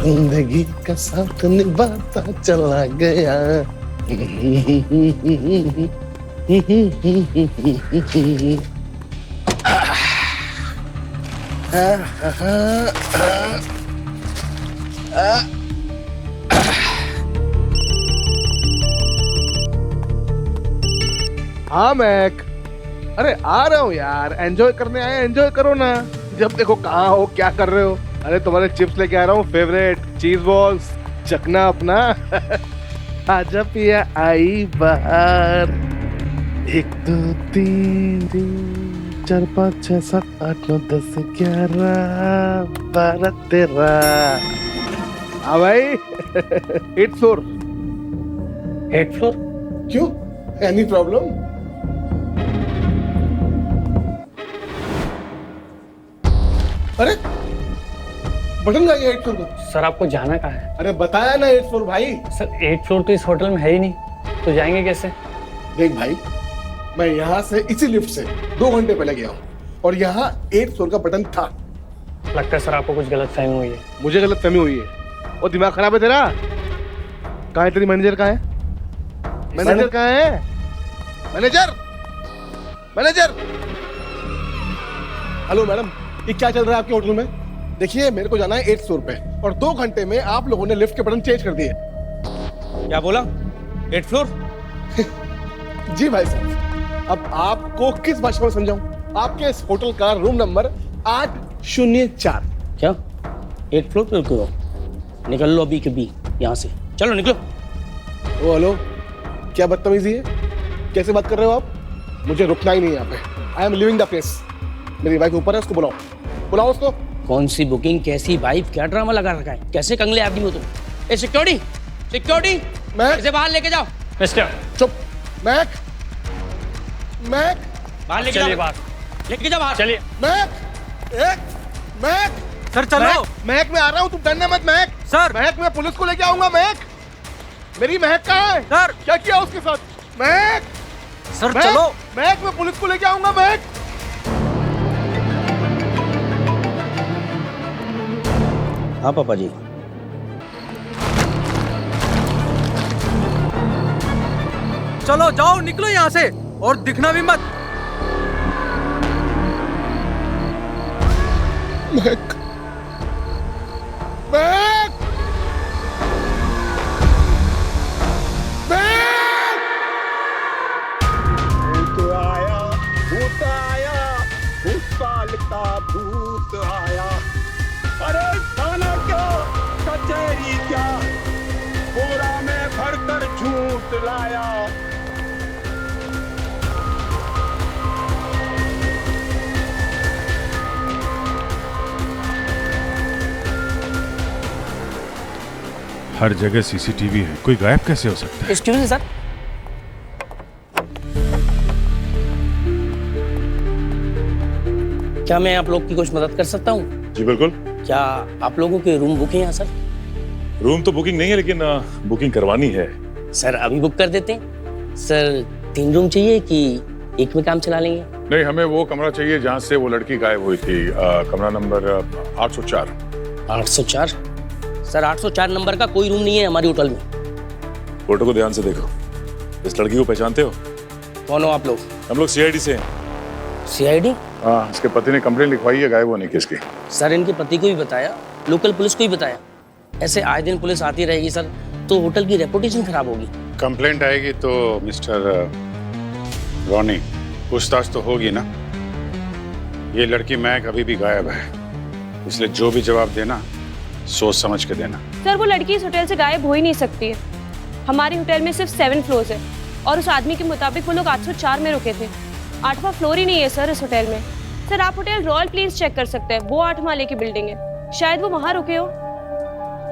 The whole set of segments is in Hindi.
जिंदगी का साथ निभाता चला गया। हाँ मैक, अरे आ रहा हूँ यार, एंजॉय करने आए, एंजॉय करो ना। जब देखो कहाँ हो, क्या कर रहे हो? अरे तुम्हारे चिप्स लेके आ रहा हूँ, फेवरेट चीज बॉल्स, चखना अपना। आजा पिया आई बाहर। 1 2 3 4 5 6 7 8 9 10 11 12 13। हाँ भाई। 8th floor. 8th floor? क्यों? Any problem? अरे बटन का 8th फ्लोर का। सर आपको जाना कहाँ है? अरे बताया ना 8th फ्लोर भाई। सर 8th फ्लोर तो इस होटल में है ही नहीं, तो जाएंगे कैसे? देख भाई, मैं यहाँ से इसी लिफ्ट से 2 घंटे पहले गया हूँ और यहाँ 8th फ्लोर का बटन था। लगता है सर आपको कुछ गलतफहमी हुई है। मुझे गलतफहमी हुई है। और दिमाग खराब है तेरा? कहाँ है तेरी मैनेजर? कहाँ है मैनेजर? कहाँ है मैनेजर? मैनेजर! हेलो मैडम, ये क्या चल रहा है आपके होटल में? देखिए मेरे को जाना है 8th फ्लोर पे और 2 घंटे में आप लोगों ने लिफ्ट के बटन चेंज कर दिए। क्या बोला? 8th floor? जी भाई साहब, अब आपको किस भाषा में समझाऊं? आपके इस होटल का रूम नंबर 804। क्या 8th फ्लोर पे क्यों? निकल लो अभी के भी यहाँ से, चलो निकलो। ओ हेलो, क्या बदतमीजी है? कैसे बात कर रहे हो आप? मुझे रुकना ही नहीं यहाँ पे। I am living the place. मेरी वाइफ ऊपर है, उसको बुलाओ, बुलाओ उसको। कौन सी बुकिंग, कैसी वाइफ, क्या ड्रामा लगा रखा है? कैसे कंगले आदमी हो तुम? ए सिक्योरिटी, सिक्योरिटी, मैं इसे बाहर लेके जाओ। मिस्टर, चुप। मैक, मैक, बाहर लेके चलिए जाओ, बाहर, लेके जाओ बाहर। चलिए। मैक, एक मैक। सर चलो। मैक, मैक मैं आ रहा हूँ, तुम डरना मत। Mac sir. मैक, मैं पुलिस को लेके आऊंगा। मैक, मेरी महक कहाँ है? सर। क्या किया उसके साथ? मैक, सर मैक, चलो। मैक, मैं पुलिस को लेके आऊंगा। मैक, हाँ पापा जी। चलो जाओ, निकलो यहाँ से और दिखना भी मत। Mac, Mac, Mac. भूत आया, भूत आया, भूत सालता भूत आया। अरे थाना क्या, कचहरी क्या, बोरा में भरकर झूठ लाया। हर जगह सीसीटीवी है, कोई गायब कैसे हो सकता है? एक्सक्यूज मी सर, क्या मैं आप लोग की कुछ मदद कर सकता हूँ? जी बिल्कुल। क्या आप लोगों के रूम बुक है यहाँ सर? रूम तो बुकिंग नहीं है, लेकिन बुकिंग करवानी है। सर अभी बुक कर देते हैं। सर 3 रूम चाहिए कि एक में काम चला लेंगे? नहीं, हमें वो कमरा चाहिए जहाँ से वो लड़की गायब हुई थी। कमरा नंबर 804। 804? सर 804 नंबर का कोई रूम नहीं है हमारी होटल में। फोटो को ध्यान से देखो। इस लड़की को पहचानते हो? कौन हो आप लोग? हम लोग सीआईडी से हैं। सीआईडी? हाँ, इसके पति ने कंप्लेंट लिखवाई है गायब होने की इसकी। सर इनके पति को भी बताया, लोकल पुलिस को भी बताया। ऐसे आए दिन पुलिस आती रहेगी सर तो होटल की रेपुटेशन खराब होगी। कंप्लेंट आएगी तो मिस्टर रॉनी पूछताछ तो होगी ना। ये लड़की महक अभी भी गायब है, इसलिए जो भी जवाब देना सोच समझ के देना। सर वो लड़की इस होटल से गायब हो ही नहीं सकती है। हमारे होटल में सिर्फ 7 फ्लोर्स है और उस आदमी के मुताबिक वो लोग 804 में रुके थे। 8वां फ्लोर ही नहीं है सर इस होटल में। सर आप होटल रॉयल प्लेस चेक कर सकते हैं, वो 8 माले की बिल्डिंग है, शायद वो वहाँ रुके हो।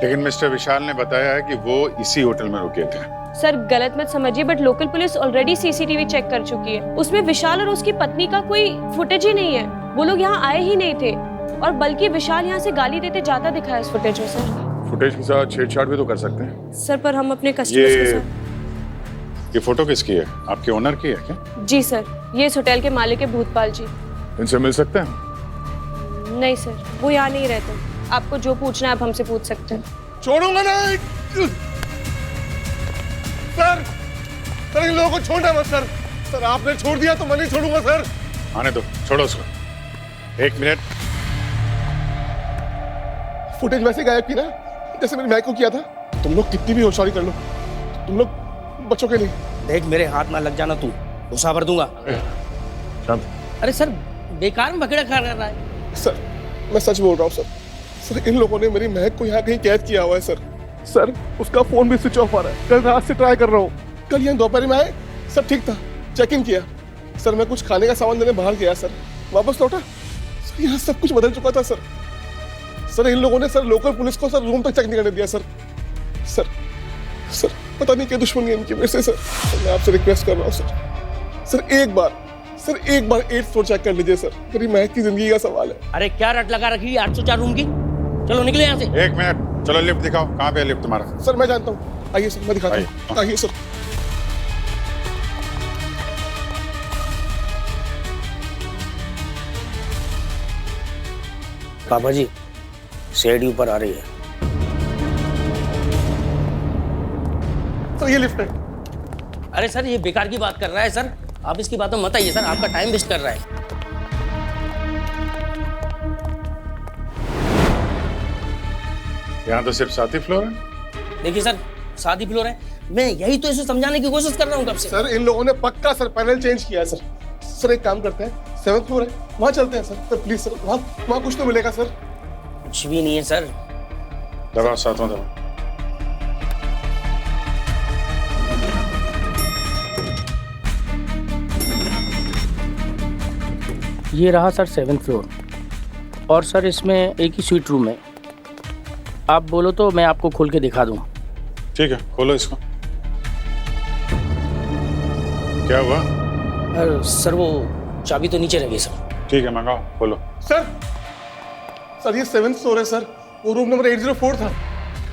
लेकिन मिस्टर विशाल ने बताया है कि वो इसी होटल में रुके थे। सर गलत मत समझिए, but local police already CCTV check कर चुकी है। उसमें विशाल और उसकी पत्नी का कोई फुटेज ही नहीं है। वो लोग यहाँ आए ही नहीं थे और बल्कि विशाल यहाँ से गाली देते जाता दिखा है इस फुटेज में। सर फुटेज के साथ छेड़छाड़ भी तो कर सकते हैं। सर पर हम अपने कस्टमर्स के साथ। ये फोटो किसकी है? आपके ओनर की है क्या? जी सर, ये इस होटल के मालिक है भूतपाल जी। इनसे मिल सकते हैं? नहीं सर, वो यहाँ नहीं रहते। आपको जो पूछना है आप हमसे पूछ सकते हैं। छोड़ूंगा नहीं सर। सर इन लोगों को छोड़ना मत सर। सर आपने छोड़ दिया तो मैं नहीं छोड़ूंगा सर। आने दो, छोड़ो उसको। 1 मिनट। फुटेज वैसे गायब की ना जैसे मेरी मैक को किया था। तुम लोग कितनी भी होशियारी कर लो, तुम लोग बच्चों के नहीं। देख मेरे हाथ ना लग जाना, तू गुस्सा भर दूंगा। शांत। अरे सर बेकार में बकेड़ा खा रहा है। सर मैं सच बोल रहा हूँ सर। सर इन लोगों ने मेरी महक को यहाँ कहीं कैद किया हुआ है सर। सर उसका फोन भी स्विच ऑफ आ रहा है। कल रात से ट्राई कर रहा हूँ। कल यहाँ दोपहर में आए, सब ठीक था, चेक इन किया। सर मैं कुछ खाने का सामान लेने बाहर गया सर, वापस लौटा सर यहाँ सब कुछ बदल चुका था सर। सर इन लोगों ने सर लोकल पुलिस को सर रूम तक चेक नहीं करने दिया सर। सर सर पता नहीं क्या दुश्मनी है इनकी मेरे से सर। मैं आपसे रिक्वेस्ट कर रहा हूँ सर। सर एक बार 8th फ्लोर चेक कर लीजिए सर। मेरी महक की जिंदगी का सवाल है। अरे क्या रट लगा रखी है 804 रूम की। चलो निकले यहाँ से। 1 मिनट, चलो लिफ्ट दिखाओ, कहाँ पे है लिफ्ट तुम्हारा? सर मैं जानता हूँ, आइए सर मैं दिखाता हूँ। आइए सर। पापा जी सीढ़ी ऊपर आ रही है। सर ये लिफ्ट है। अरे सर ये बेकार की बात कर रहा है सर, आप इसकी बातों मत आइए सर, आपका टाइम वेस्ट कर रहा है। यहाँ तो सिर्फ 7 ही फ्लोर है। देखिए सर 7 ही फ्लोर है, मैं यही तो इसे समझाने की कोशिश कर रहा हूँ कब से। सर इन लोगों ने पक्का सर पैनल चेंज किया है सर। सर एक काम करते हैं, 7th फ्लोर है वहाँ चलते हैं सर। सर प्लीज सर वहाँ कुछ तो मिलेगा सर। कुछ भी नहीं है सर। दबाओ, 7वां दबाओ। ये रहा सर 7th फ्लोर, और सर इसमें एक ही स्वीट रूम है। आप बोलो तो मैं आपको खोल के दिखा दूं। ठीक है, खोलो इसको। क्या हुआ? सर वो चाबी तो नीचे रह गई सर। ठीक है, मंगाओ, खोलो। सर ये 7th फ्लोर है सर, वो रूम नंबर 804 था।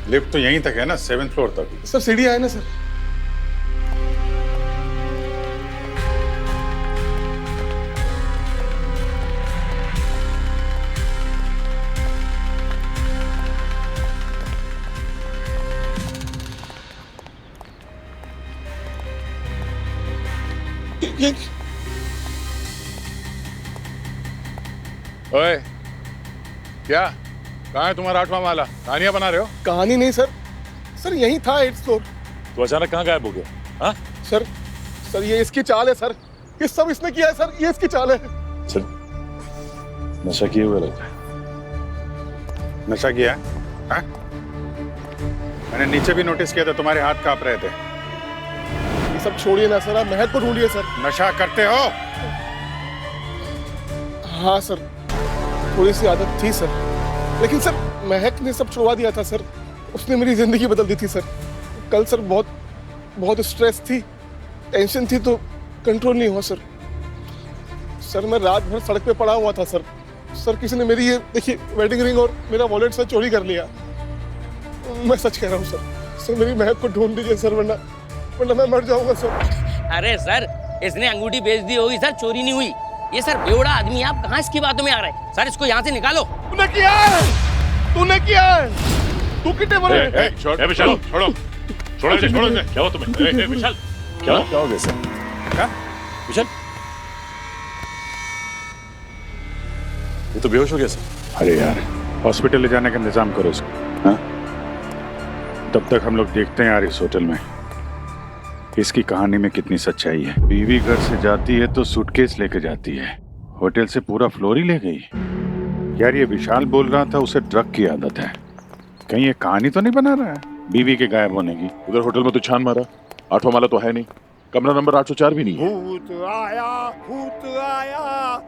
लिफ्ट तो यहीं तक है ना, 7th फ्लोर तक। सर सीढ़ी आए ना सर। ओए, क्या? कहाँ है तुम्हारा 8वां माला? कहानियां बना रहे हो? कहानी नहीं सर, सर यही था 8th फ्लोर। तो अचानक कहाँ गायब हो गया? हाँ? सर ये इसकी चाल है सर। ये सब इसने किया है सर, ये इसकी चाल है। चल, नशा किए हुए लगता है। नशा किया है? हाँ? मैंने नीचे भी नोटिस किया था, तुम्हारे हाथ कांप रहे थे। ये सब छोड़िए ना सर, आप महक को ढूंढिए सर। नशा करते हो? हाँ सर, थोड़ी सी आदत थी सर, लेकिन सर महक ने सब छुड़वा दिया था सर। उसने मेरी जिंदगी बदल दी थी सर। कल सर बहुत स्ट्रेस थी, टेंशन थी, तो कंट्रोल नहीं हुआ सर। सर मैं रात भर सड़क पे पड़ा हुआ था सर। सर किसी ने मेरी ये देखिए वेडिंग रिंग और मेरा वॉलेट सर चोरी कर लिया। मैं सच कह रहा हूँ सर। सर मेरी महक को ढूंढ दीजिए सर, वरना मैं मर जाऊंगा सर। अरे सर इसने अंगूठी बेच दी होगी सर, चोरी नहीं हुई। ये सर बेवड़ा आदमी, आप कहाँ इसकी बातों में आ रहे हैं? सर इसको यहाँ से निकालो। तूने किया है, तूने किया है। तू कितने बड़े? विशाल, छोड़ो इसे। क्या हुआ तुम्हें? विशाल, क्या हो गया सर? क्या? विशाल, ये तो बेहोश हो गया सर। अरे यार, हॉस्पिटल ले जाने का इंतजाम करो इसको। हाँ? तब तक हम लोग देखते हैं यार इस होटल में इसकी कहानी में कितनी सच्चाई है। बीवी घर से जाती है तो सूटकेस लेके जाती है, होटल से पूरा फ्लोर ही ले गई। यार ये विशाल बोल रहा था उसे ड्रग की आदत है, कहीं ये कहानी तो नहीं बना रहा है बीवी के गायब होने की? उधर होटल में तो छान मारा, 8वां माला तो है नहीं, कमरा नंबर 804 भी नहीं है। भूत आया,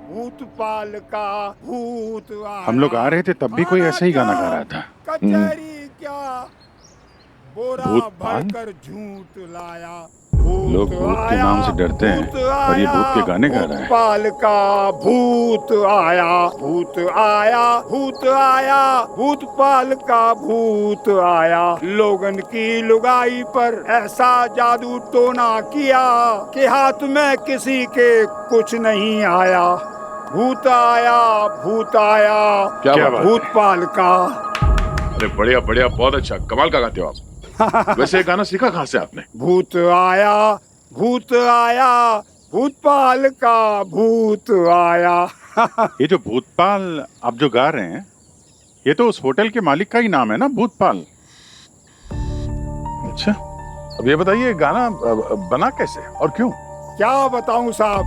भूत पाल का भूत आया। हम लोग आ रहे थे तब भी कोई ऐसा ही गाना गा रहा था। कचहरी क्या बोरा भूत पाल? भरकर झूठ लाया। लोग भूत के नाम से डरते हैं और ये भूत के गाने गा रहा है। पाल का भूत आया, भूत आया, भूत आया, भूत पाल का भूत आया। लोगन की लुगाई पर ऐसा जादू टोना किया कि हाथ में किसी के कुछ नहीं आया। भूत आया, भूत आया, क्या बात है? भूत पाल का अरे बढ़िया बढ़िया, बहुत अच्छा, कमाल का गाते हो आप। वैसे ये गाना सीखा कहाँ से आपने? भूत आया भूतपाल का भूत आया। ये जो भूतपाल आप जो गा रहे हैं, ये तो उस होटल के मालिक का ही नाम है ना, भूतपाल। अच्छा, अब ये बताइए गाना बना कैसे और क्यों? क्या बताऊं साहब,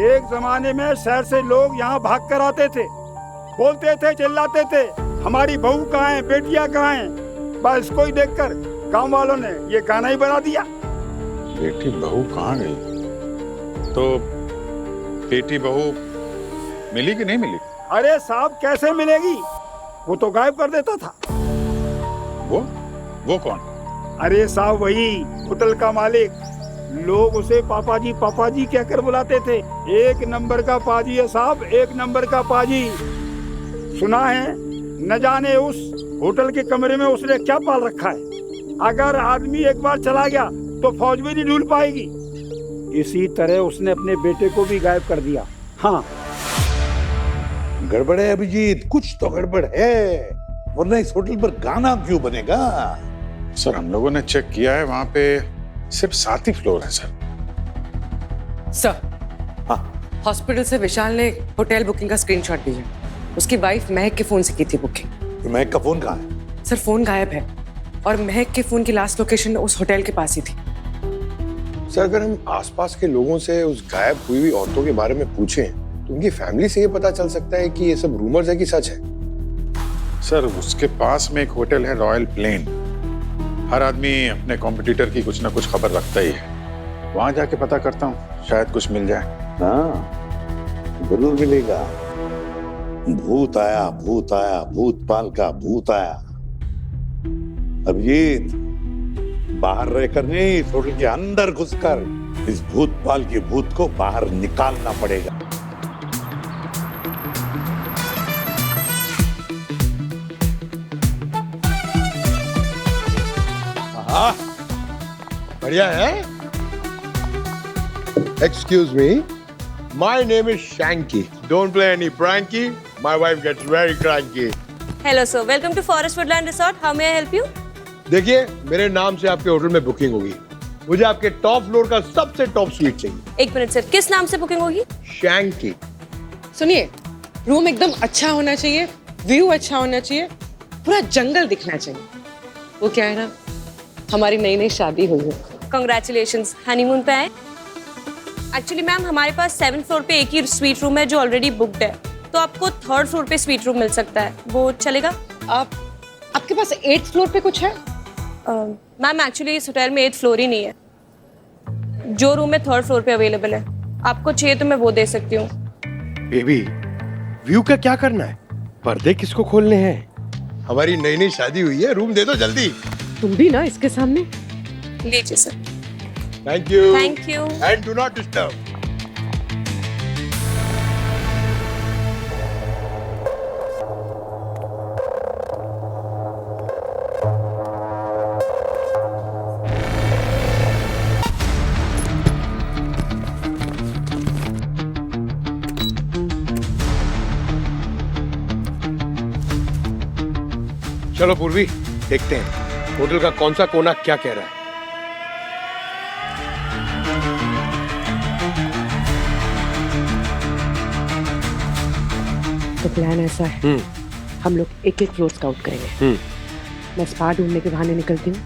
एक जमाने में शहर से लोग यहाँ भाग कर आते थे, बोलते थे, चिल्लाते थे, हमारी बहू कहाँ है, बेटियां कहाँ हैं। बस इसको ही देखकर गांव वालों ने ये गाना ही बना दिया। बेटी बहू कहाँ गई? तो बेटी बहू मिली कि नहीं मिली? अरे साहब कैसे मिलेगी, वो तो गायब कर देता था। वो कौन? अरे साहब वही होटल का मालिक। लोग उसे पापा जी कहकर बुलाते थे। एक नंबर का पाजी है साहब, एक नंबर का पाजी। सुना है न जाने उस होटल के कमरे में उसने क्या पाल रखा है। अगर आदमी एक बार चला गया तो फौज भी नहीं ढूंढ पाएगी। इसी तरह उसने अपने बेटे को भी गायब कर दिया। हाँ, गड़बड़ है अभिजीत, कुछ तो गड़बड़ है, वरना इस होटल पर गाना क्यों बनेगा? सर हम लोगों ने चेक किया है, वहाँ पे सिर्फ 7 ही फ्लोर है सर। सर, हॉस्पिटल से विशाल ने होटल बुकिंग का स्क्रीनशॉट भेजा। उसकी वाइफ महक के फोन से की थी बुकिंग। महक का फोन कहाँ है? सर फोन गायब है और महक के फोन की लास्ट लोकेशन उस होटल के पास ही थी। सर अगर हम आसपास के लोगों से उस गायब हुई हुई औरतों के बारे में पूछें तो उनकी फैमिली से ये पता चल सकता है कि ये सब रूमर्स है कि सच है। सर उसके पास में एक होटल है रॉयल प्लेन। हर आदमी अपने कॉम्पिटिटर की कुछ ना कुछ खबर रखता ही है। वहां जाके पता करता हूँ, शायद कुछ मिल जाए। हाँ जरूर मिलेगा। भूत आया भूतपाल का भूत आया। अभिजीत बाहर रहकर नहीं, इस होटल के अंदर घुसकर इस भूतपाल के भूत को बाहर निकालना पड़ेगा। बढ़िया है। Excuse me, my name is Shanky. Don't play any pranky. My wife gets very cranky. Hello sir, welcome to forest woodland resort. How may I help you? देखिए मेरे नाम से आपके होटल में बुकिंग होगी। मुझे आपके टॉप फ्लोर का सबसे टॉप स्वीट चाहिए। एक मिनट सर, किस नाम से बुकिंग होगी? शैंकी। सुनिए, रूम एकदम अच्छा होना चाहिए, व्यू अच्छा होना चाहिए, पूरा जंगल दिखना चाहिए। वो क्या है ना, हमारी नई नई शादी हुई है। कंग्रेचुलेशंस, हनीमून पे आए? एक्चुअली मैम हमारे पास 7th फ्लोर पे एक ही स्वीट रूम है जो ऑलरेडी बुक्ड है, तो आपको 3rd फ्लोर पे स्वीट रूम मिल सकता है, वो चलेगा? आपके पास 8th फ्लोर पे कुछ है? मैम एक्चुअली इस होटल में 8th फ्लोर ही नहीं है। जो रूम है 3rd फ्लोर पे अवेलेबल है, आपको चाहिए तो मैं वो दे सकती हूँ। बेबी, व्यू का क्या करना है? पर्दे किसको खोलने हैं? हमारी नई नई शादी हुई है, रूम दे दो जल्दी। तुम भी ना इसके सामने। लीजिए sir. Thank you. Thank you. And do not disturb. चलो पूर्वी, देखते हैं होटल का कौन सा कोना क्या कह रहा है। तो प्लान ऐसा है, हम लोग एक एक फ्लोर स्काउट करेंगे। मैं स्पा ढूंढने के बहाने निकलती हूँ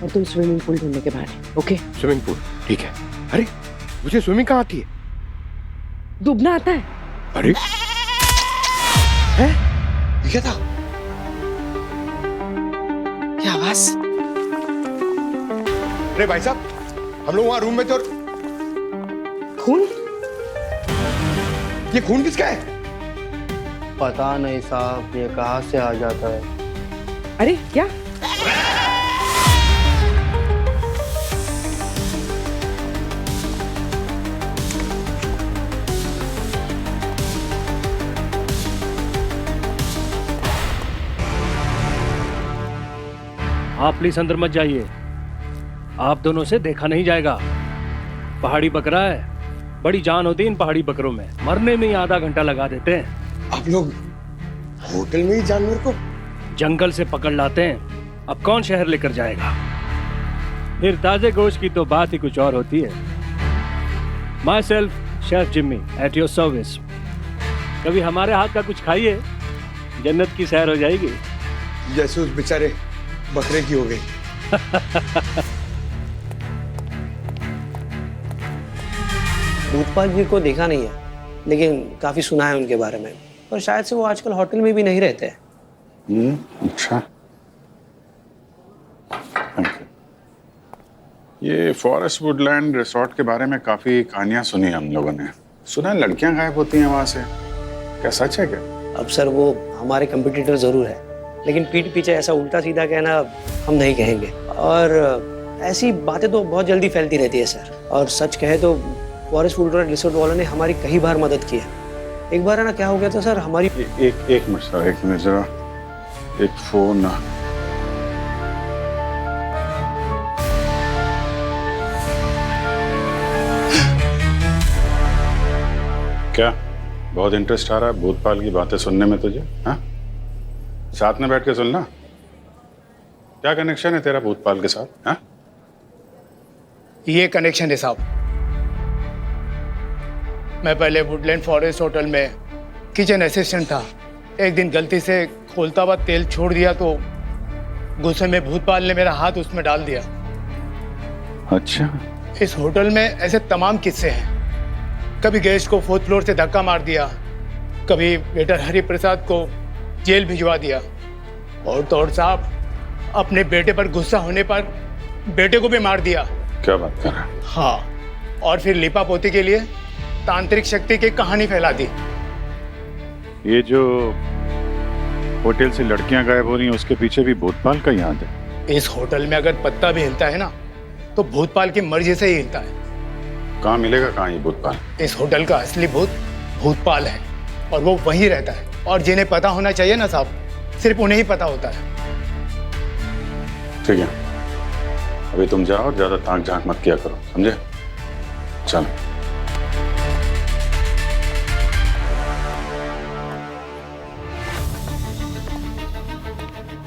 और तुम स्विमिंग पूल ढूंढने के बहाने। ओके? स्विमिंग पूल ठीक है। अरे मुझे स्विमिंग कहाँ आती है? डूबना आता है। अरे है? ये क्या था? क्या आवाज? अरे भाई साहब, हम लोग वहां रूम में थे और खून। ये खून किसका है? पता नहीं साहब, ये कहाँ से आ जाता है। अरे क्या? आप प्लीज अंदर मत जाइए, आप दोनों से देखा नहीं जाएगा। पहाड़ी बकरा है, बड़ी जान होती है इन पहाड़ी बकरों में, मरने में ही आधा घंटा लगा देते हैं। आप लोग होटल में ही जानवर को? जंगल से पकड़ लाते हैं, अब कौन शहर लेकर जाएगा? फिर ताजे गोश्त की तो बात ही कुछ और होती है। My self chef Jimmy at your service. कभी हमारे हाथ का कुछ खाइए, जन्नत की सैर हो जाएगी। जैसे उस बेचारे बकरे की हो गई। भूतपाल जी को देखा नहीं है, लेकिन काफी सुना है उनके बारे में, और शायद से वो आजकल होटल में भी नहीं रहते हैं। अच्छा। ये फॉरेस्ट वुडलैंड रिसोर्ट के बारे में काफी कहानियां सुनी हम लोगों ने। सुना है लड़कियां गायब होती हैं वहां से, क्या सच है क्या? अब सर वो हमारे कंपटीटर जरूर है, लेकिन पीठ पीछे ऐसा उल्टा सीधा कहना हम नहीं कहेंगे। और ऐसी बातें तो बहुत जल्दी फैलती रहती है सर। और सच कहे तो फॉरेस्ट वुडलैंड रिसोर्ट वालों ने हमारी कई बार मदद की है। एक बार है ना, क्या हो गया था सर, हमारी एक मिनट सर, एक मिनट जरा, एक फोन। क्या बहुत इंटरेस्ट आ रहा है भूतपाल की बातें सुनने में तुझे? हाँ, साथ में बैठ के सुनना। क्या कनेक्शन है तेरा भूतपाल के साथ? हाँ, ये कनेक्शन है साहब। मैं पहले वुडलैंड फॉरेस्ट होटल में किचन असिस्टेंट था। एक दिन गलती से खोलता हुआ तेल छोड़ दिया तो गुस्से में भूतपाल ने मेरा हाथ उसमें डाल दिया। अच्छा। इस होटल में ऐसे तमाम किस्से हैं। कभी गेस्ट को 4th फ्लोर से धक्का मार दिया, कभी वेटर हरि प्रसाद को जेल भिजवा दिया, और तो और साहब अपने बेटे पर गुस्सा होने पर बेटे को भी मार दिया। क्या बात कर रहा है? हाँ, और फिर लिपा पोती के लिए तांत्रिक शक्ति की कहानी फैला दी। ये जो होटल से लड़कियां गायब हो रही हैं उसके पीछे भी भूतपाल का ही हाथ है। इस होटल में अगर पत्ता भी हिलता है ना, तो भूतपाल की मर्जी से ही हिलता है। कहाँ मिलेगा कहाँ ये भूतपाल? इस होटल का असली भूत भूतपाल है, और वो वहीं रहता है। और जिन्हें पता होना चाहिए ना साहब, सिर्फ उन्हें ही पता होता है। ठीक है, अभी तुम जाओ और ज्यादा ताक झांक मत किया करो, समझे? चलो।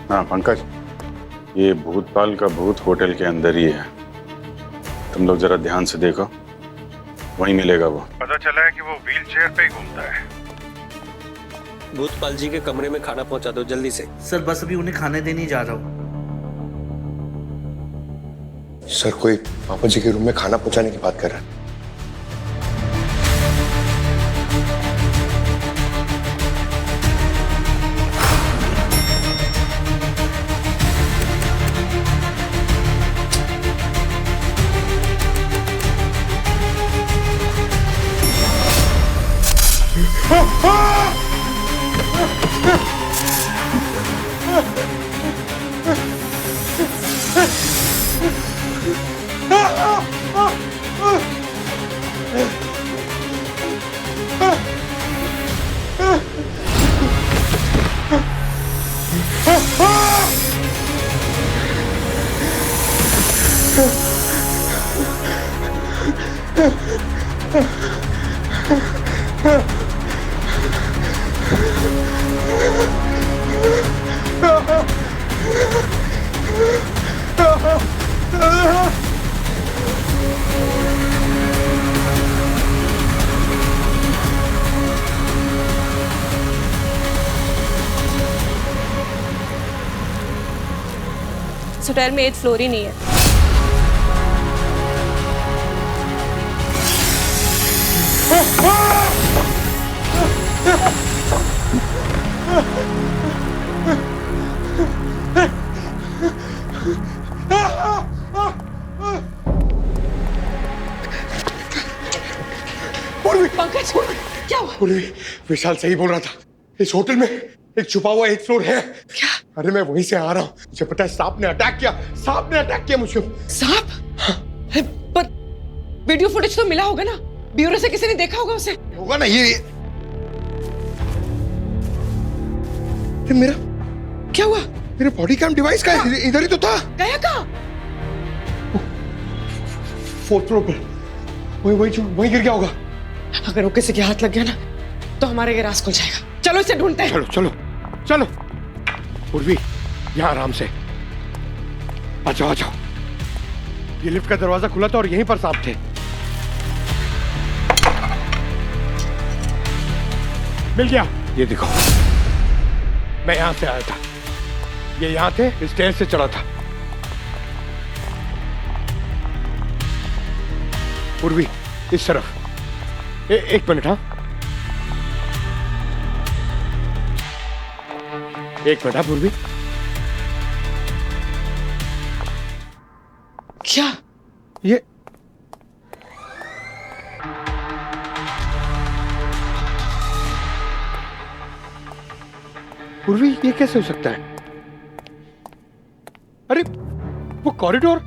हाँ पंकज, ये भूतपाल का भूत होटल के अंदर ही है। तुम लोग जरा ध्यान से देखो, वहीं मिलेगा वो। पता चला है कि वो व्हील चेयर पे ही घूमता है। भूतपाल जी के कमरे में खाना पहुंचा दो जल्दी से। सर बस अभी उन्हें खाने देने जा रहा हूँ। सर कोई पापा जी के रूम में खाना पहुंचाने की बात कर रहा है। इस होटल में 8th फ्लोर ही नहीं है। पंकज, क्या हुआ? विशाल सही बोल रहा था, इस होटल में एक छुपा हुआ 8th फ्लोर है। क्या? अरे मैं वहीं से आ रहा हूँ, मुझे पता है सांप ने अटैक किया। सांप ने अटैक किया मुझे। सांप? हाँ। पर वीडियो फुटेज तो मिला होगा ना, ब्यूरो से किसी ने देखा होगा उसे। होगा ना। ये मेरा क्या हुआ? मेरे बॉडी कैम डिवाइस का इधर ही तो था। गया कहाँ? 4th फ्लोर पर, वहीं गिर गया होगा। अगर वो किसी के हाथ लग गया ना, तो हमारे ये राज खुल जाएगा। चलो इसे ढूंढते हैं। चलो चलो चलो। पूर्वी, यहाँ आराम से। आ जाओ आ जाओ। ये लिफ्ट का दरवाजा खुला था और यहीं पर सांप थे। मिल गया। ये देखो, मैं यहां से आया था, ये यहां थे, स्टेयर से चढ़ा था। पूर्वी, इस तरफ। एक मिनट। हाँ, एक मिनट। हाँ पूर्वी, क्या ये पूर्वी, ये कैसे हो सकता है? अरे वो कॉरिडोर,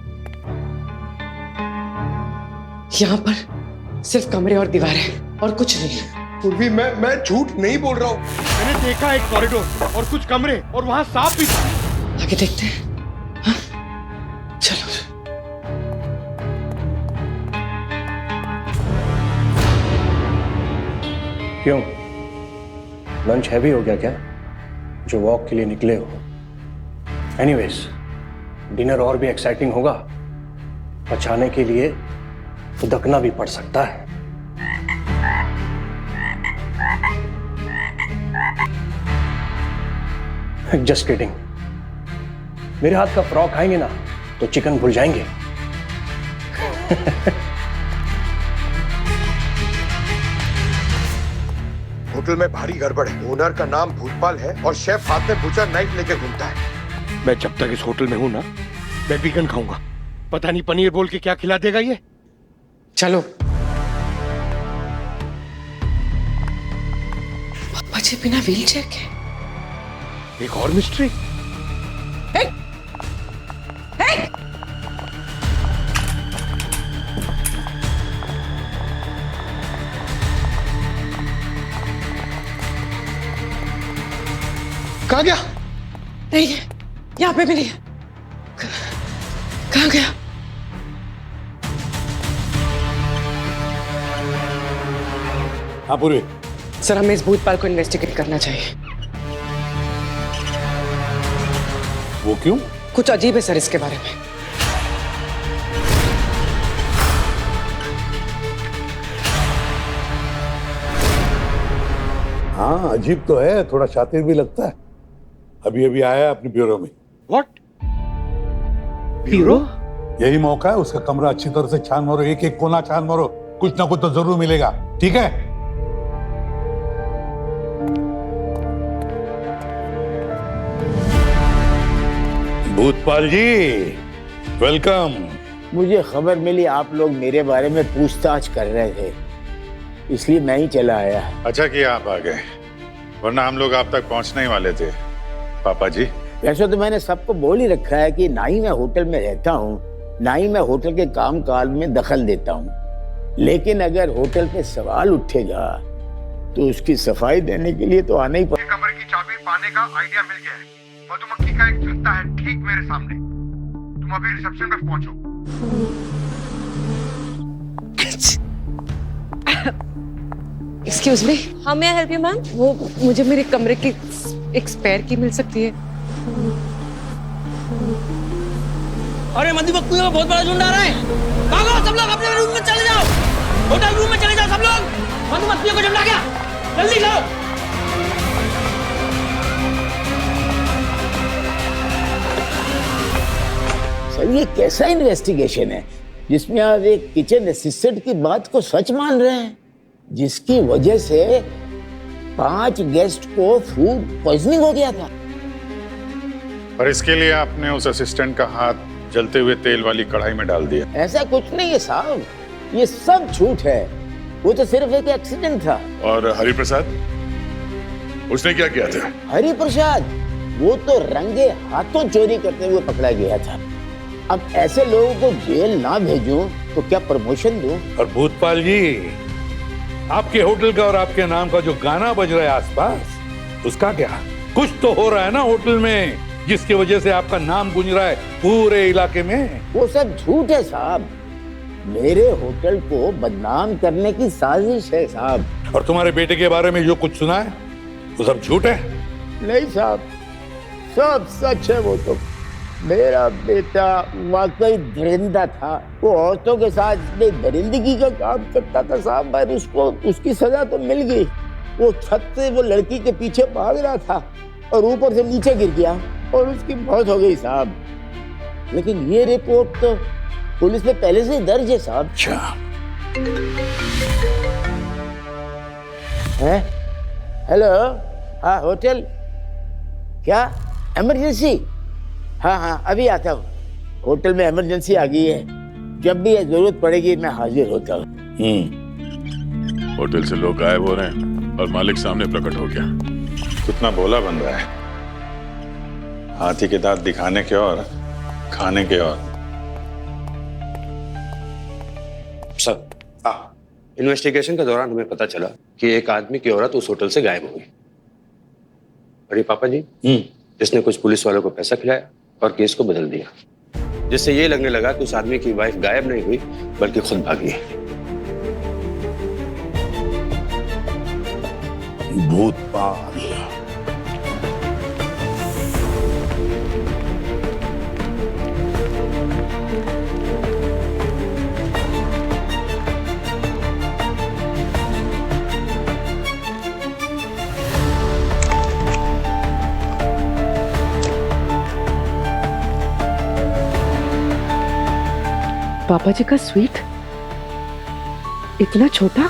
यहाँ पर सिर्फ कमरे और दीवारें और कुछ नहीं। पूर्वी, मैं झूठ नहीं बोल रहा हूँ। मैंने देखा एक कॉरिडोर और कुछ कमरे और वहां सांप भी था। आगे देखते हैं। हाँ? चलो। क्यों, लंच हैवी हो गया क्या जो वॉक के लिए निकले हो? एनीवेज, डिनर और भी एक्साइटिंग होगा। पचाने के लिए उदकना भी पड़ सकता है। Just kidding. मेरे हाथ का फ्रॉक खाएंगे ना तो चिकन भूल जाएंगे। होटल में भारी गड़बड़ है। ओनर का नाम भूतपाल है और शेफ हाथ में बुचर नाइफ लेके घूमता है। मैं जब तक इस होटल में हूं ना, मैं वीगन खाऊंगा। पता नहीं पनीर बोल के क्या खिला देगा ये। चलो। पापा जी बिना व्हीलचेयर के। एक और मिस्ट्री। कहाँ गया? नहीं है, यहाँ पे भी नहीं है। कहाँ गया? हाँ पूरी। सर, हमें इस भूतपाल को इन्वेस्टिगेट करना चाहिए। वो क्यों? कुछ अजीब है सर इसके बारे में। हाँ अजीब तो है, थोड़ा शातिर भी लगता है। अभी अभी आया अपने ब्यूरो में। व्हाट? ब्यूरो? यही मौका है, उसका कमरा अच्छी तरह से छान मारो, एक एक कोना छान मारो, कुछ ना कुछ तो जरूर मिलेगा। ठीक है? भूतपाल जी, वेलकम। मुझे खबर मिली आप लोग मेरे बारे में पूछताछ कर रहे थे, इसलिए मैं ही चला आया। अच्छा किया आप आ गए, वरना हम लोग आप तक पहुंचने ही वाले थे। पापा जी, वैसे तो मैंने सबको बोल ही रखा है कि ना ही मैं होटल में रहता हूँ, ना ही मैं होटल के काम काज में दखल देता हूँ। लेकिन अगर होटल पे सवाल उठेगा तो उसकी सफाई देने के लिए तो आना ही पड़ेगा। कमरे की चाबी पाने का आइडिया मिल गया है। मधुमक्खी का एक छत्ता है ठीक मेरे सामने। तुम अभी रिसेप्शन पे पहुंचो। Excuse me. हाँ, मैं हेल्प यू मैम? वो मुझे मेरे कमरे की एक स्पेयर की मिल सकती है? अरे मधुमक्खियों का बहुत बड़ा झुंड आ रहा है। भागो सब लोग, अपने रूम में चले जाओ। होटल रूम में चले जाओ सब लोग। मधुमक्खियों का झुंड आ गया, जल्दी लाओ। सर, ये कैसा इन्वेस्टिगेशन है जिसमें आप एक किचन असिस्टेंट की बात को सच मान रहे हैं, जिसकी वजह से 5 गेस्ट को फूड पॉइजनिंग हो गया था? और इसके लिए आपने उस असिस्टेंट का हाथ जलते हुए तेल वाली कढ़ाई में डाल दिया। ऐसा कुछ नहीं है साहब, ये सब झूठ है। वो तो सिर्फ एक एक्सीडेंट था। और हरिप्रसाद, उसने क्या किया था? हरिप्रसाद, वो तो रंगे हाथों चोरी करते हुए पकड़ा गया था। अब ऐसे लोगों को जेल ना भेजूं तो क्या प्रमोशन दूं? और भूतपाल जी, आपके होटल का और आपके नाम का जो गाना बज रहा है आसपास, उसका क्या? कुछ तो हो रहा है ना होटल में, जिसकी वजह से आपका नाम गूंज रहा है पूरे इलाके में। वो सब झूठ है साहब। मेरे होटल को बदनाम करने की साजिश है साहब। और तुम्हारे बेटे के बारे में जो कुछ सुना है वो सब झूठ है? नहीं साहब, सब सच है। वो तो मेरा बेटा वाकई दरिंदा था। वो औरतों के साथ इतने दरिंदगी का काम करता था साहब, पर उसको उसकी सजा तो मिल गई। वो छत से वो लड़की के पीछे भाग रहा था और ऊपर से नीचे गिर गया और उसकी मौत हो गई साहब। लेकिन ये रिपोर्ट तो पुलिस में पहले से दर्ज है साहब। हैं? हेलो, हाँ होटल, क्या इमरजेंसी? हाँ हाँ अभी आता हूँ। होटल में इमरजेंसी आ गई है, जब भी जरूरत पड़ेगी मैं हाजिर होता हूँ। होटल से लोग गायब हो रहे हैं और मालिक सामने प्रकट हो गया। कितना भोला बन रहा है, हाथी के दांत दिखाने के और खाने के और। सर, इन्वेस्टिगेशन के दौरान हमें पता चला कि एक आदमी की औरत उस होटल से गायब हो गई। अरे पापा जी, जिसने कुछ पुलिस वालों को पैसा खिलाया और केस को बदल दिया, जिससे ये लगने लगा कि उस आदमी की वाइफ गायब नहीं हुई बल्कि खुद भागी है। भूतपाल। पापा जी का स्वीट इतना छोटा?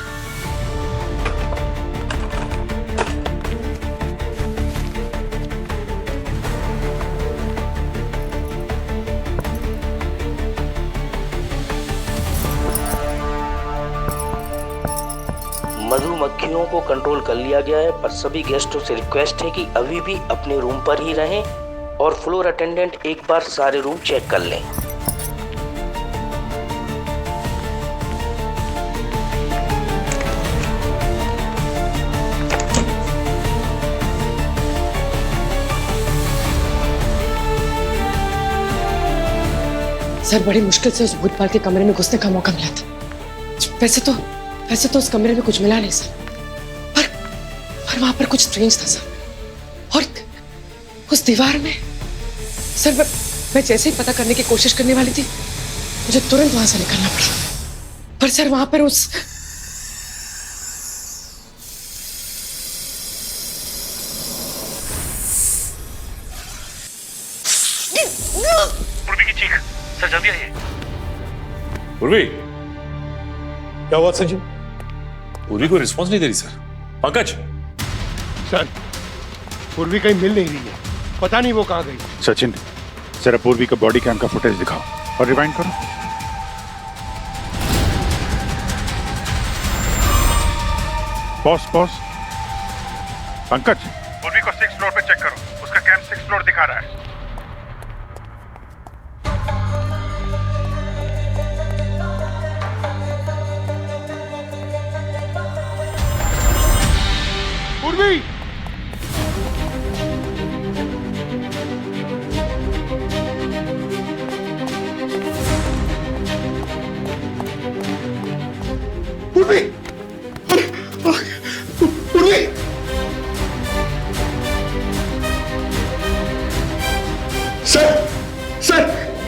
मधुमक्खियों को कंट्रोल कर लिया गया है, पर सभी गेस्टों से रिक्वेस्ट है कि अभी भी अपने रूम पर ही रहें और फ्लोर अटेंडेंट एक बार सारे रूम चेक कर लें। सर बड़ी मुश्किल से उस भूतपाल के कमरे में घुसने का मौका मिला था। वैसे तो उस कमरे में कुछ मिला नहीं सर, पर वहां पर कुछ स्ट्रेंज था सर। और उस दीवार में सर, मैं जैसे ही पता करने की कोशिश करने वाली थी, मुझे तुरंत वहां से निकलना पड़ा। पर सर वहां पर उस पूर्वी की चीख। सर जल्दी आइए। पूर्वी, क्या हुआ संजय? पूर्वी को रिस्पॉन्स नहीं दे रही सर। पंकज, सर पूर्वी कहीं मिल नहीं रही है, पता नहीं वो कहाँ गई। सचिन, जरा पूर्वी का बॉडी कैम का फुटेज दिखाओ और रिवाइंड करो। पॉज। पंकज, पूर्वी को 6th फ्लोर पे चेक करो, उसका कैम 6th फ्लोर दिखा रहा है। पूर्वी, पूर्वी, पूर्वी, सर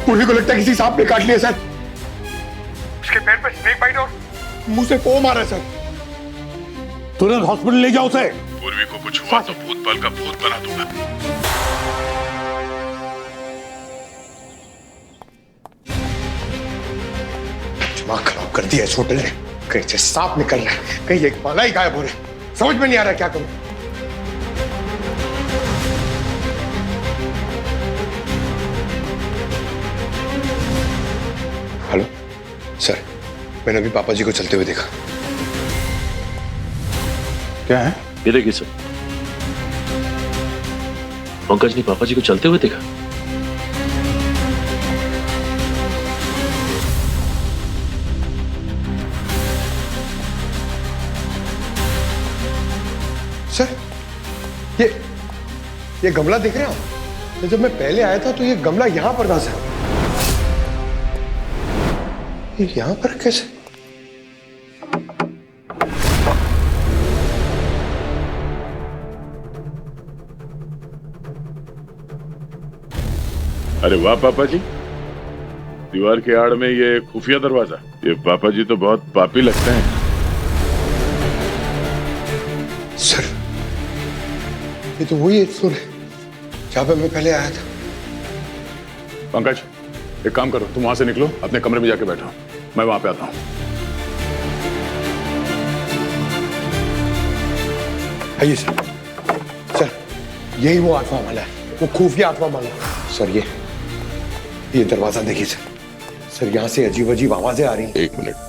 पूर्वी को लगता है किसी सांप ने काट लिया सर। उसके पैर पर स्नेक बाइट और मुंह से पो मारा सर। तुरंत हॉस्पिटल ले जाओ उसे। पूर्वी को कुछ हुआ तो भूतपाल का भूत बना दूंगा। दिमाग खराब कर दिया इस होटल ने। कहीं से सांप निकल रहा है, कहीं एक माला ही गायब हो रहा है। समझ में नहीं आ रहा क्या करूं। हेलो सर, मैंने अभी पापा जी को चलते हुए देखा। क्या है? ये देखिए सर, पंकज ने पापा जी को चलते हुए देखा। सर ये गमला देख रहे हो? तो जब मैं पहले आया था तो ये गमला यहां पर था सर। ये यहां पर कैसे? अरे वाह पापा जी, दीवार के आड़ में ये खुफिया दरवाजा, ये पापा जी तो बहुत पापी लगते हैं। सर, ये तो वही फ्लोर है जहां पे मैं पहले आया था। पंकज, एक काम करो, तुम वहां से निकलो, अपने कमरे में जाके बैठो, मैं वहां पे आता हूं। आइए सर। सर, यही वो 8वां माला है, वो खुफिया 8वां माला। सर, ये दरवाजा देखिए सर। सर, यहाँ से अजीब अजीब आवाजें आ रही हैं। एक मिनट।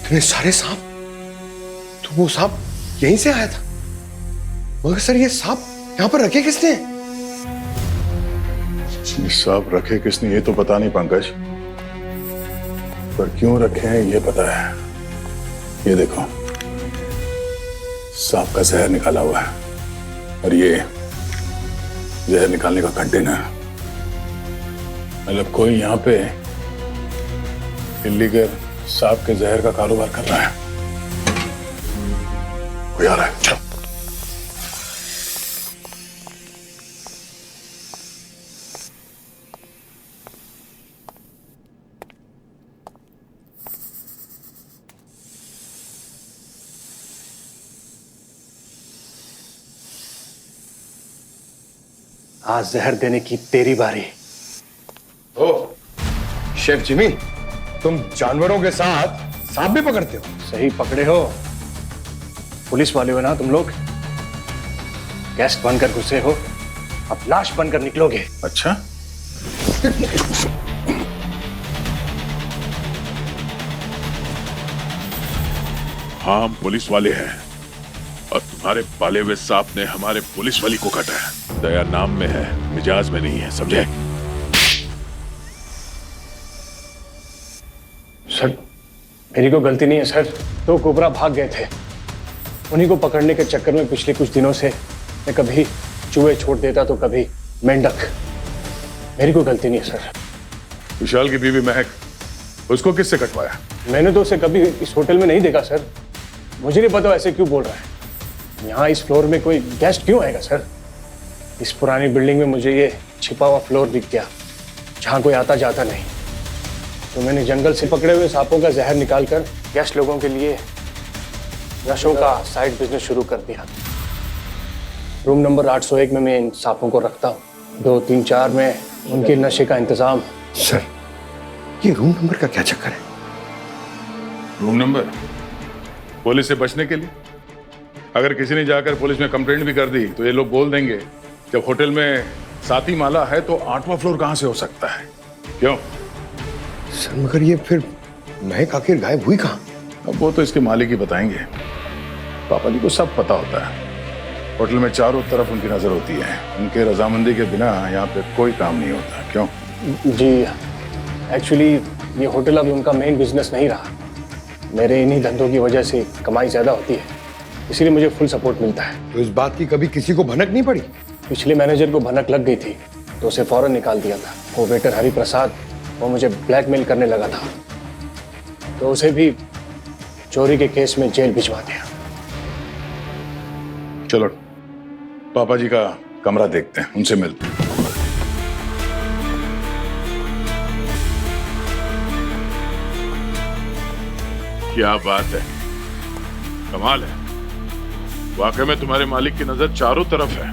इतने सारे सांप, तो वो सांप यहीं से आया था। मगर सर, ये सांप यहाँ पर रखे किसने? ये सांप रखे किसने ये तो पता नहीं पंकज, पर क्यों रखे हैं ये पता है। ये देखो, सांप का जहर निकाला हुआ है, और ये जहर निकालने का कंटेनर। मतलब कोई यहाँ पे इल्लीगल सांप के जहर का कारोबार कर रहा है। कोई आ रहा है, चलो। आज जहर देने की तेरी बारी। ओ, शेफ जिमी, तुम जानवरों के साथ सांप भी पकड़ते हो? सही पकड़े हो। पुलिस वाले हो ना तुम लोग? गेस्ट बनकर घुसे हो, अब लाश बनकर निकलोगे। अच्छा, हाँ, हम पुलिस वाले हैं, और तुम्हारे पाले हुए सांप ने हमारे पुलिस वाली को काटा है। दया नाम में है, मिजाज में नहीं है, समझे? सर, मेरी कोई गलती नहीं है सर। तो कोबरा भाग गए थे, उन्हीं को पकड़ने के चक्कर में पिछले कुछ दिनों से मैं कभी चूहे छोड़ देता तो कभी मेंढक। मेरी कोई गलती नहीं है सर। विशाल की बीवी महक, उसको किससे कटवाया? मैंने तो उसे कभी इस होटल में नहीं देखा सर। मुझे नहीं पता ऐसे क्यों बोल रहा है। यहाँ इस फ्लोर में कोई गेस्ट क्यों आएगा सर? इस पुरानी बिल्डिंग में मुझे ये छिपा हुआ फ्लोर दिख गया जहाँ कोई आता जाता नहीं, तो मैंने जंगल से पकड़े हुए सांपों का जहर निकालकर गेस्ट लोगों के लिए नशों का साइड बिजनेस शुरू कर दिया। रूम नंबर 801 में मैं इन सांपों को रखता हूँ। 2, 3, 4 में उनके नशे का इंतजाम। सर, ये रूम नंबर का क्या चक्कर है? रूम नंबर पुलिस से बचने के लिए। अगर किसी ने जाकर पुलिस में कंप्लेंट भी कर दी तो ये लोग बोल देंगे जब होटल में 7ही माला है तो 8वां फ्लोर कहां से हो सकता है? क्यों सर, मगर ये फिर महक आखिर गायब हुई कहां? अब वो तो इसके मालिक ही बताएंगे। पापा जी को सब पता होता है। होटल में चारों तरफ उनकी नजर होती है। उनके रजामंदी के बिना यहाँ पे कोई काम नहीं होता। क्यों? जी, एक्चुअली ये होटल अब उनका मेन बिजनेस नहीं रहा। मेरे इन्हीं धंधों की वजह से कमाई ज्यादा होती है, इसीलिए मुझे फुल सपोर्ट मिलता है। तो इस बात की कभी किसी को भनक नहीं पड़ी? पिछले मैनेजर को भनक लग गई थी तो उसे फौरन निकाल दिया था। वो वेटर हरि प्रसाद, वो मुझे ब्लैकमेल करने लगा था, तो उसे भी चोरी के केस में जेल भिजवा दिया। चलो पापा जी का कमरा देखते हैं, उनसे मिलते हैं। क्या बात है, कमाल है। वाकई में तुम्हारे मालिक की नजर चारों तरफ है।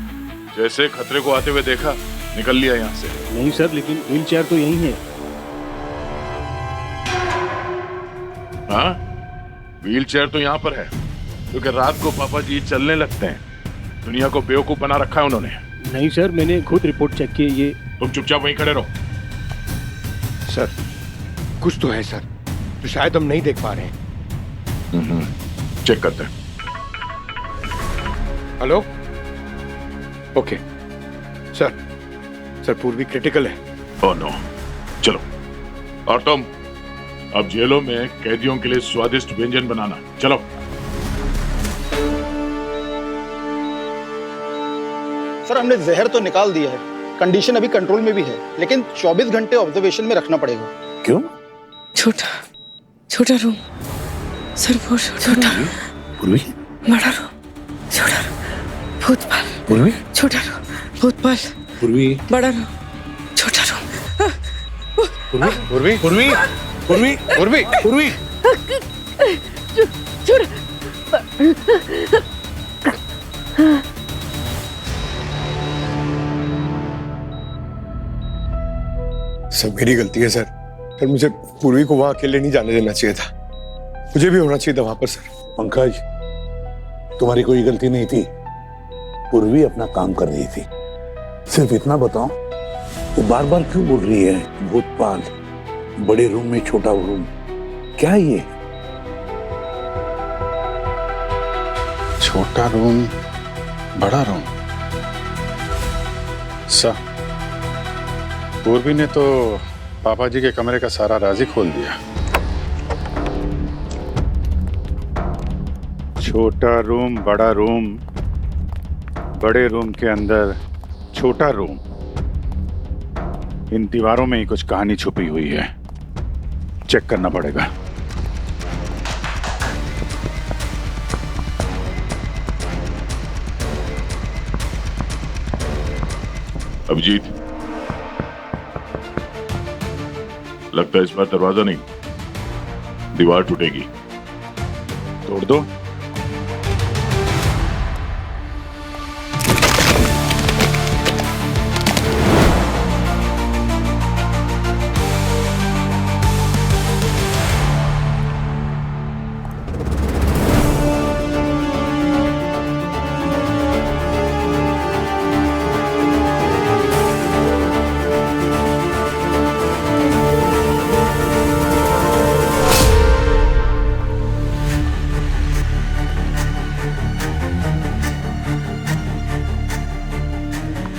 जैसे खतरे को आते हुए देखा, निकल लिया यहाँ से। नहीं सर, लेकिन व्हील चेयर तो यही है। हाँ, व्हील चेयर तो यहाँ पर है, क्योंकि रात को पापा जी चलने लगते हैं। दुनिया को बेवकूफ बना रखा है उन्होंने। नहीं सर, मैंने खुद रिपोर्ट चेक की। ये तुम चुपचाप वहीं खड़े रहो। सर, कुछ तो है सर, तो शायद हम नहीं देख पा रहे हैं। चेक करते हैं। Hello, okay sir Purvi critical है। Oh no. चलो, और तुम अब जेलों में कैदियों के लिए स्वादिष्ट व्यंजन बनाना। चलो। सर हमने जहर तो निकाल दिया है, कंडीशन अभी कंट्रोल में भी है, लेकिन 24 घंटे ऑब्जर्वेशन में रखना पड़ेगा। क्यों? छोटा रूम सर, वो छोटा पूर्वी, बड़ा रूम, छोटा रूम, भूतपाल, पूर्वी, छोटा रूम, भूतपाल, पूर्वी, बड़ा रूम, छोटा रूम, पूर्वी, पूर्वी, पूर्वी, पूर्वी, पूर्वी, सब मेरी गलती है सर। मुझे पूर्वी को वहां अकेले नहीं जाने देना चाहिए था, मुझे भी होना चाहिए था वहां पर सर। पंकज, तुम्हारी कोई गलती नहीं थी, पूर्वी अपना काम कर रही थी। सिर्फ इतना बताओ, वो बार बार क्यों बोल रही है भूतपाल, बड़े रूम में छोटा रूम? क्या है ये? छोटा रूम, बड़ा रूम। सर, पूर्वी ने तो पापा जी के कमरे का सारा राज ही खोल दिया। छोटा रूम, बड़ा रूम, बड़े रूम के अंदर छोटा रूम, इन दीवारों में ही कुछ कहानी छुपी हुई है। चेक करना पड़ेगा। अभिजीत, लगता है इस बार दरवाजा नहीं, दीवार टूटेगी। तोड़ दो।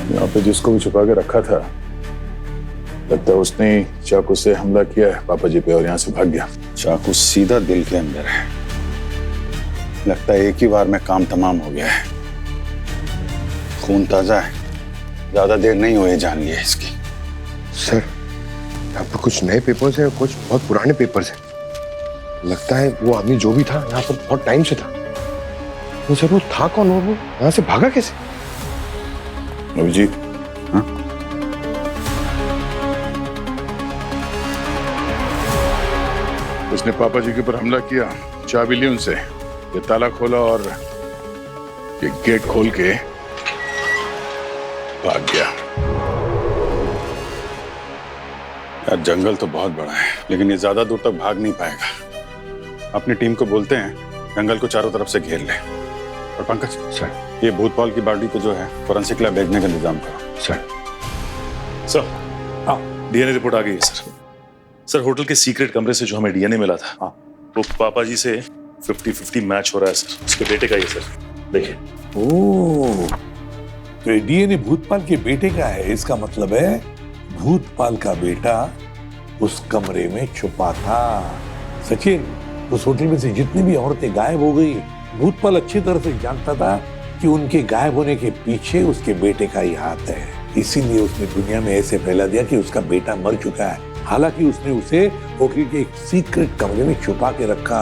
यहाँ पे जिसको भी छुपा के रखा था, लगता है उसने चाकू से हमला किया है पापा जी पे और यहाँ से भाग गया। चाकू सीधा दिल के अंदर है। लगता है एक ही बार में काम तमाम हो गया है। खून ताजा है, ज्यादा देर नहीं हुई जान ली है इसकी। सर, यहाँ पर कुछ नए पेपर्स हैं, कुछ बहुत पुराने पेपर्स हैं। लगता है वो आदमी जो भी था यहाँ पर बहुत टाइम से था। वो सर, वो था कौन और वो यहाँ से भागा कैसे? अभिजीत, हाँ? उसने पापा जी के ऊपर हमला किया, चाबी ली उनसे, ये ताला खोला और ये गेट खोल के भाग गया। यार जंगल तो बहुत बड़ा है, लेकिन ये ज्यादा दूर तक भाग नहीं पाएगा। अपनी टीम को बोलते हैं जंगल को चारों तरफ से घेर ले। और पंकज सर, ये भूतपाल की बॉडी को जो है फोरेंसिक लैब भेजने का इंतजाम करो। सर, हाँ, डीएनए रिपोर्ट आ गई है सर। सर, होटल के सीक्रेट कमरे से जो हमें डीएनए मिला था, हाँ, वो पापा जी से 50-50 मैच हो रहा है सर। उसके बेटे का ही है सर, देखिए। ओह, तो ये डीएनए भूतपाल के बेटे का है। इसका मतलब है भूतपाल का बेटा उस कमरे में छुपा था। सचिन, उस होटल में से जितनी भी औरतें गायब हो गई, भूतपाल अच्छी तरह से जानता था कि उनके गायब होने के पीछे उसके बेटे का ही हाथ है। इसीलिए उसने दुनिया में ऐसे फैला दिया कि उसका बेटा मर चुका है। हालांकि उसने उसे होटल के एक सीक्रेट कमरे में छुपा के रखा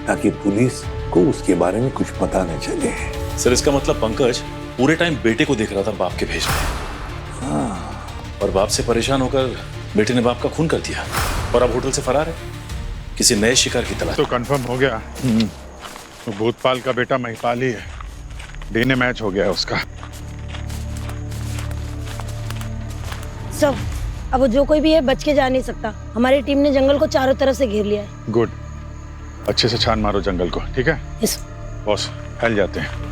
ताकि पुलिस को उसके बारे में कुछ पता न चले। सर, इसका मतलब पंकज पूरे टाइम बेटे को देख रहा था बाप के भेज में। हाँ। और बाप से परेशान होकर बेटे ने बाप का खून कर दिया और अब होटल से फरार है, किसी नए शिकार की तलाश। तो कंफर्म हो गया, तो भूतपाल का बेटा महिपाल ही है। डीएनए मैच हो गया है उसका। सर, अब वो जो कोई भी है बच के जा नहीं सकता। हमारी टीम ने जंगल को चारों तरफ से घेर लिया है। गुड, अच्छे से छान मारो जंगल को, ठीक है? यस बॉस, फैल जाते हैं।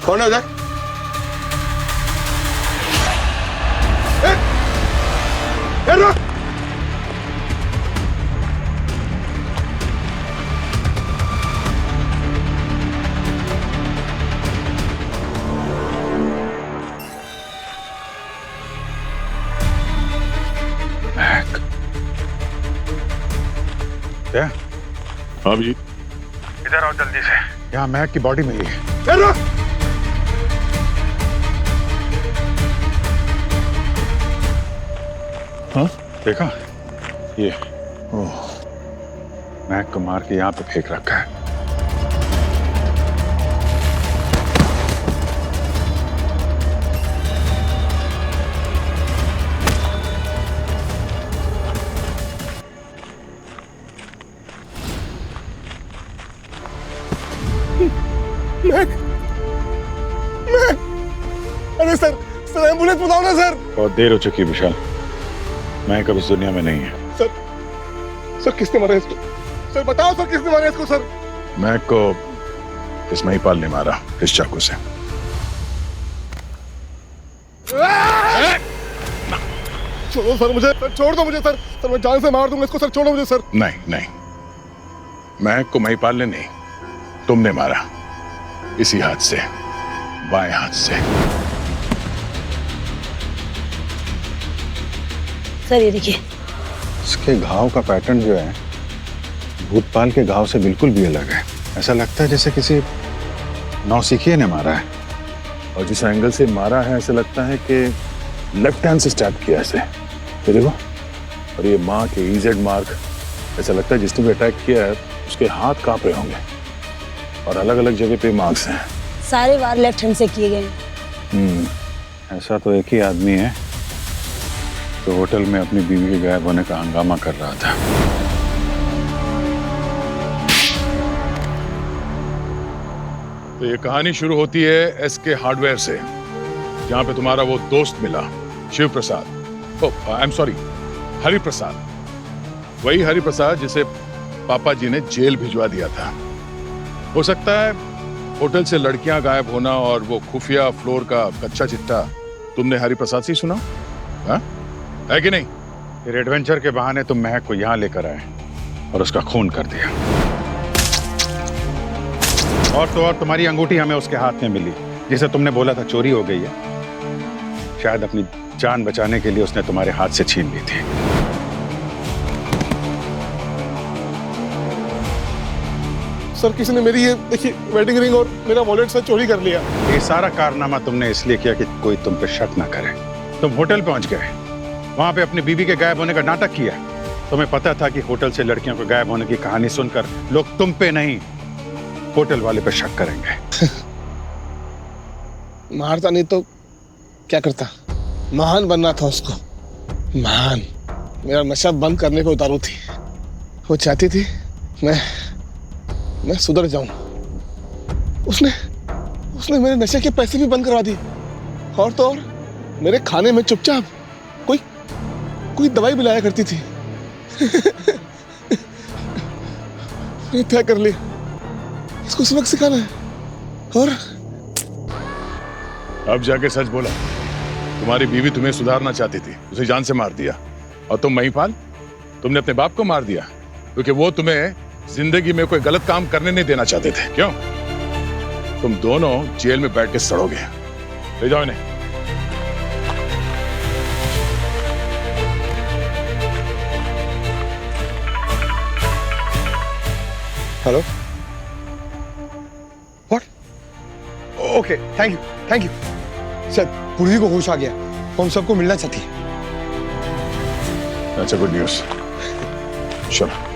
कौन है उधर? रुक! क्या? हाँ जी। इधर आओ जल्दी से, यहाँ महक की बॉडी मिली है। रुक! हाँ? देखा? ये ओह, महक को मार के यहाँ पे फेंक रखा है। अरे सर, सर एम्बुलेंस बुलाओ ना सर। बहुत देर हो चुकी है विशाल, महक अब इस दुनिया में नहीं है। सर किसने मारा इसको? सर बताओ सर, किसने मारा इसको सर? महक को इस महिपाल ने मारा, इस चाकू से। छोड़ो सर मुझे, सर छोड़ दो मुझे सर। सर मैं जान से मार दूंगा इसको, सर छोड़ो मुझे सर। नहीं नहीं, महक को महिपाल ने नहीं, तुमने मारा, इसी हाथ से, बाएं हाथ से। सर ये देखिए, इसके घाव का पैटर्न जो है भूतपाल के घाव से बिल्कुल भी अलग है। ऐसा लगता है जैसे किसी नौसिखिए ने मारा है, और जिस एंगल से मारा है ऐसा लगता है कि लेफ्ट हैंड से स्टैब किया ऐसे। ये देखो, और ये माँ के ईजेड मार्क, ऐसा लगता है जिसने भी अटैक किया है उसके हाथ कांप रहे होंगे, और अलग अलग जगह पे मार्क्स हैं। सारे वार लेफ्ट हैंड से किए गए। ऐसा तो एक ही आदमी है तो होटल में अपनी बीवी के गायब होने का हंगामा कर रहा था। तो ये कहानी शुरू होती है एसके हार्डवेयर से, जहां पे तुम्हारा वो दोस्त मिला, शिव प्रसाद, I am sorry, Hari Prasad. वही हरि प्रसाद जिसे पापा जी ने जेल भिजवा दिया था। हो सकता है होटल से लड़कियां गायब होना और वो खुफिया फ्लोर का कच्चा चिट्ठा तुमने हरि प्रसाद से ही सुना, हा? है कि नहीं? फिर एडवेंचर के बहाने तुम महक को यहाँ लेकर आए और उसका खून कर दिया। और तो और तुम्हारी अंगूठी हमें उसके हाथ में मिली, जिसे तुमने बोला था चोरी हो गई है। शायद अपनी जान बचाने के लिए उसने तुम्हारे हाथ से छीन ली थी। सर किसी ने मेरी ये देखिए वेडिंग रिंग और मेरा वॉलेट से चोरी कर लिया। ये सारा कारनामा तुमने इसलिए किया कि कोई तुम पे शक ना करे। तुम होटल पहुंच गए, वहां पे अपनी बीवी के गायब होने का नाटक किया। तुम्हें पता था कि होटल से लड़कियों को गायब होने की कहानी सुनकर लोग तुम पे नहीं, होटल वाले पे शक करेंगे। मारता नहीं तो क्या करता? महान बनना था उसको, महान। मेरा नशा बंद करने को उतारू थी। वो चाहती थी मैं सुधर जाऊं। उसने मेरे नशे के पैसे भी बंद करवा दिए, और तो और मेरे खाने में चुपचाप कोई दवाई भी लाया करती थी। तय कर लिया इसको सबक सिखाना है। और अब जाके सच बोला, तुम्हारी बीवी तुम्हें सुधारना चाहती थी, उसे जान से मार दिया। और तुम महिपाल, तुमने अपने बाप को मार दिया क्योंकि वो तुम्हें जिंदगी में कोई गलत काम करने नहीं देना चाहते थे। क्यों? तुम दोनों जेल में बैठ के सड़ोगे। ले जाओ इन्हें। Hello, what? Okay, thank you sir. पूर्वी को होश आ गया, हम सबको मिलना चाहती है। अच्छा, गुड न्यूज। चलो।